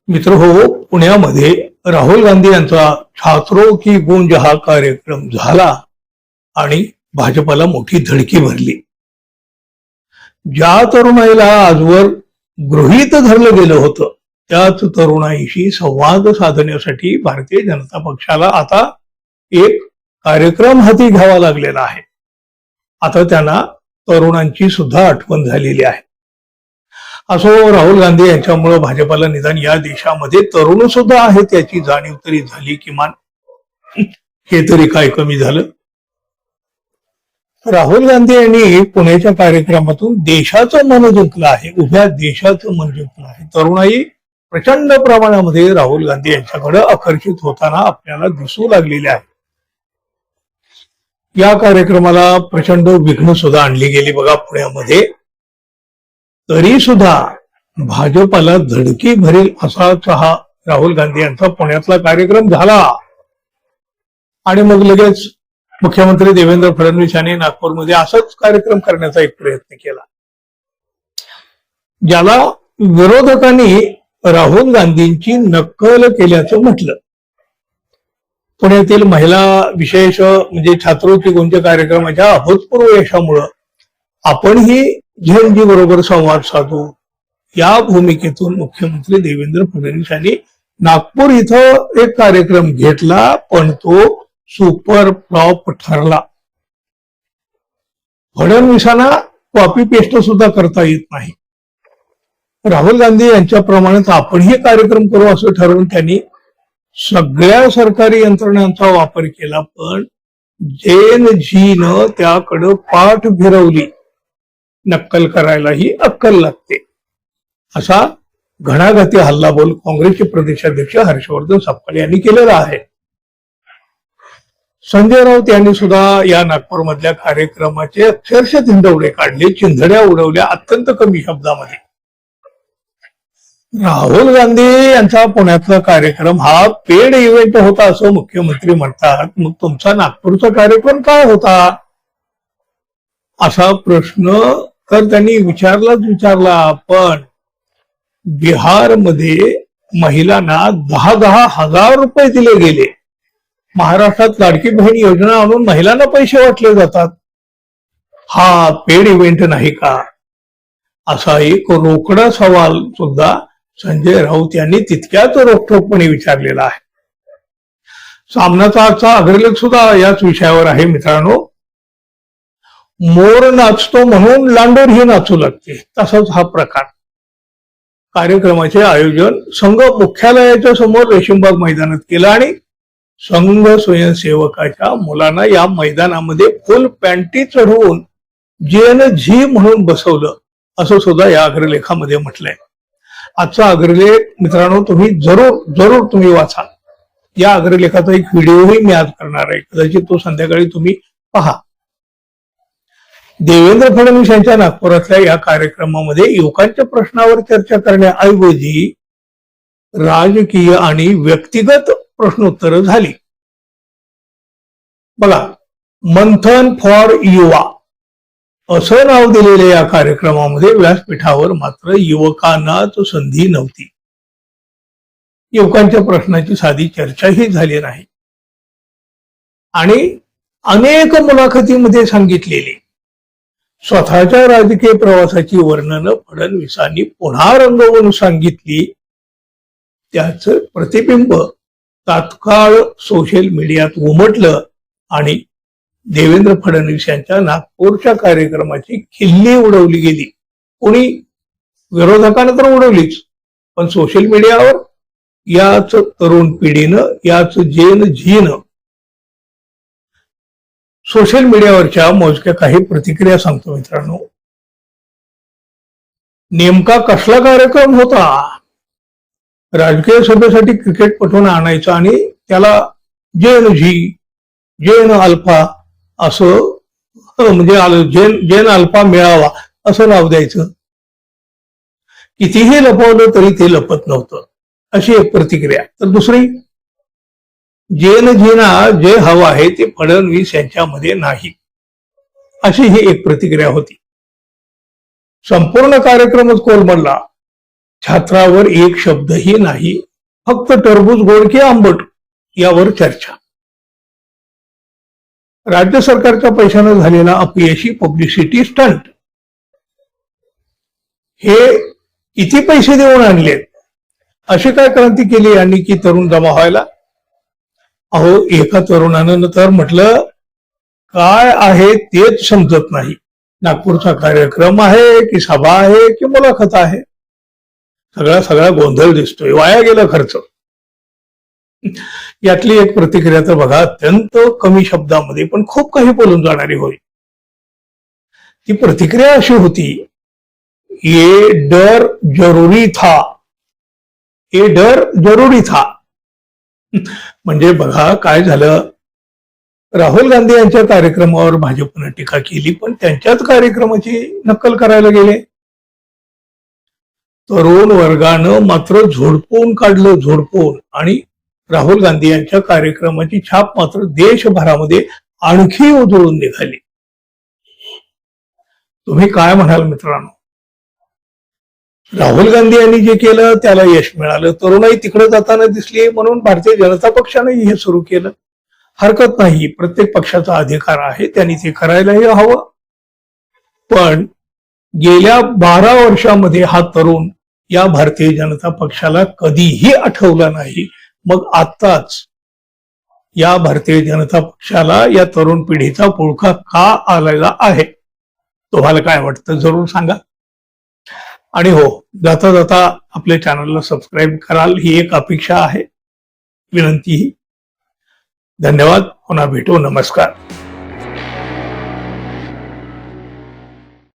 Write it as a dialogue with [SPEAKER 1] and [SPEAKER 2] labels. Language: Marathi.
[SPEAKER 1] मित्र हो, पुण्यामध्ये राहुल गांधी यांचा छात्रों की गूंज हा कार्यक्रम झाला आणि भाजपाला मोठी धडकी भरली. ज्या तरुणाईला आजवर गृहीत धरलं गेलं होतं त्याच तरुणाईशी संवाद साधण्यासाठी भारतीय जनता पक्षाला आता एक कार्यक्रम हाती घ्यावा लागलेला आहे. आता त्यांना तरुणांची सुद्धा आठवण झालेली आहे. असो, राहुल गांधी यांच्यामुळे भाजपाला निदान या देशामध्ये तरुण सुद्धा आहेत याची जाणीव तरी झाली. किमान हे तरी काय कमी झालं. राहुल गांधी यांनी पुण्याच्या कार्यक्रमातून देशाचं मन जिंकलं आहे. उभ्या देशाचं मन जिंकलं आहे. तरुणाई प्रचंड प्रमाणामध्ये राहुल गांधी यांच्याकडे आकर्षित होताना आपल्याला दिसू लागलेले आहे. या कार्यक्रमाला प्रचंड विघ्न सुद्धा आणली गेली बघा पुण्यामध्ये. तरी सुद्धा भाजपाला धडकी भरेल असाच हा राहुल गांधी यांचा पुण्यातला कार्यक्रम झाला. आणि मग लगेच मुख्यमंत्री देवेंद्र फडणवीस यांनी नागपूरमध्ये असाच कार्यक्रम करण्याचा एक प्रयत्न केला, ज्याला विरोधकांनी राहुल गांधींची नक्कल केल्याचं म्हटलं. पुण्यातील महिला विशेष म्हणजे छात्रों गुंज कार्यक्रमाच्या अभूतपूर्व यशामुळं आपणही झेनजी बरोबर संवाद साधू या भूमिकेतून मुख्यमंत्री देवेंद्र फडणवीस यांनी नागपूर इथं एक कार्यक्रम घेतला, पण तो सुपर फ्लॉप ठरला. फडणवीसांना कॉपी पेस्ट सुद्धा करता येत नाही. राहुल गांधी यांच्याप्रमाणेच आपणही कार्यक्रम करू असं ठरवून त्यांनी सगळ्या सरकारी यंत्रणांचा वापर केला, पण जेन झीनं त्याकडं पाठ फिरवली. नक्कल करायलाही अक्कल लागते असा घणाघाती हल्लाबोल काँग्रेसचे प्रदेशाध्यक्ष हर्षवर्धन सपकाळ यांनी केलेला आहे. संजय राऊत यांनी सुद्धा या नागपूरमधल्या कार्यक्रमाचे अक्षरशः धिंडवडे काढले, चिंधड्या उडवल्या अत्यंत कमी शब्दामध्ये. राहुल गांधी यांचा पुण्यातला कार्यक्रम हा पेड इव्हेंट होता असं मुख्यमंत्री म्हणतात. मग तुमचा नागपूरचा कार्यक्रम काय होता असा प्रश्न तर त्यांनी विचारला. पण बिहारमध्ये महिलांना 10,000 हजार रुपये दिले गेले. महाराष्ट्रात लाडकी बहीण योजना आणून महिलांना पैसे वाटले जातात. हा पेड इव्हेंट नाही का असा एक रोकडा सवाल सुद्धा संजय राऊत यांनी तितक्याच रोखठोकपणे विचारलेला आहे. सामनाचा आजचा अग्रलेख सुद्धा याच विषयावर आहे. मित्रांनो, मोर नाचतो म्हणून लांडोरही नाचू लागते, तसाच हा प्रकार. कार्यक्रमाचे आयोजन संघ मुख्यालयाच्या समोर रेशीमबाग मैदानात केलं आणि संघ स्वयंसेवकाच्या मुलांना या मैदानामध्ये फुल पॅन्टी चढवून जेन झी म्हणून बसवलं असं सुद्धा या अग्रलेखामध्ये म्हटलंय. आजचा अग्रलेख मित्रांनो तुम्ही जरूर तुम्ही वाचा. या अग्रलेखाचा एक व्हिडिओही मी आज करणार आहे, कदाचित तो संध्याकाळी तुम्ही पहा. देवेंद्र फडणवीस यांच्या नागपुरातल्या या कार्यक्रमामध्ये युवकांच्या प्रश्नावर चर्चा करण्याऐवजी राजकीय आणि व्यक्तिगत प्रश्नोत्तर झाली. बघा, मंथन फॉर युवा असं नाव दिलेल्या या कार्यक्रमामध्ये व्यासपीठावर मात्र युवकांनाच संधी नव्हती. युवकांच्या प्रश्नाची साधी चर्चाही झाली नाही. आणि अनेक मुलाखतीमध्ये सांगितलेली स्वतःच्या राजकीय प्रवासाची वर्णनं फडणवीसांनी पुन्हा रंगवून सांगितली. त्याचं प्रतिबिंब तात्काळ सोशल मीडियात उमटलं आणि देवेंद्र फडणवीस यांच्या नागपूरच्या कार्यक्रमाची खिल्ली उडवली गेली. कोणी विरोधकांना तर उडवलीच, पण सोशल मीडियावर याच तरुण पिढीनं, याच जेन झीनं सोशल मीडियावरच्या मोजक्या काही प्रतिक्रिया सांगतो मित्रांनो. नेमका कसला कार्यक्रम होता? राजकीय सभेसाठी क्रिकेटपटूंना आणायचं आणि त्याला जेन झी, जेन अल्फा असं म्हणजे जेन अल्फा मिळावा असं नाव द्यायचं. कितीही लपवलं तरी ते लपत नव्हतं अशी एक प्रतिक्रिया. तर दुसरी, जेन झीना जे हवं आहे ते फडणवीस यांच्यामध्ये नाही अशी ही एक प्रतिक्रिया होती. संपूर्ण कार्यक्रमच कोलमडला. छात्रावर एक शब्दही नाही, फक्त टरबूज गोड की आंबट यावर चर्चा. राज्य सरकारच्या पैशानं झालेला अपयशी पब्लिसिटी स्टंट. हे किती पैसे देऊन आणलेत, अशी काय क्रांती केली यांनी की तरुण जमा व्हायला? अहो, एका तरुणानं तर म्हटलं, काय आहे तेच समजत नाही. नागपूरचा कार्यक्रम आहे की सभा आहे की मुलाखत आहे, सगळा गोंधळ दिसतोय, वाया गेला खर्च. यातली एक प्रतिक्रिया तर बघा, अत्यंत कमी शब्दामध्ये पण खूप काही बोलून जाणारी होती. ती प्रतिक्रिया अशी होती, ये डर जरुरी था, ये डर जरुरी था. म्हणजे बघा काय झालं, राहुल गांधी यांच्या कार्यक्रमावर भाजपनं टीका केली, पण त्यांच्याच कार्यक्रमाची नक्कल करायला गेले. तरुण वर्गानं मात्र झोडपून काढलं, झोडपून. आणि राहुल गांधी यांच्या कार्यक्रमाची छाप मात्र देशभरामध्ये आणखी उजळून निघाली. तुम्ही काय म्हणाल मित्रांनो? राहुल गांधी यांनी जे केलं त्याला यश मिळालं, तरुणाई तिकडे जाताना दिसली म्हणून भारतीय जनता पक्षाने हे सुरू केलं. हरकत नाही, प्रत्येक पक्षाचा अधिकार आहे, त्यांनी ते करायलाही हवं. पण गेल्या 12 वर्षामध्ये हा तरुण या भारतीय जनता पक्षाला कधीही आठवला नाही. मग आत्ताच या भारतीय जनता पक्षाला या तरुण पिढीचा पुळका का आलेला आहे? तुम्हाला काय वाटतं जरूर सांगा. आणि हो, जाता जाता आपल्या चॅनलला सबस्क्राईब कराल ही एक अपेक्षा आहे, विनंतीही. धन्यवाद. पुन्हा भेटू. नमस्कार.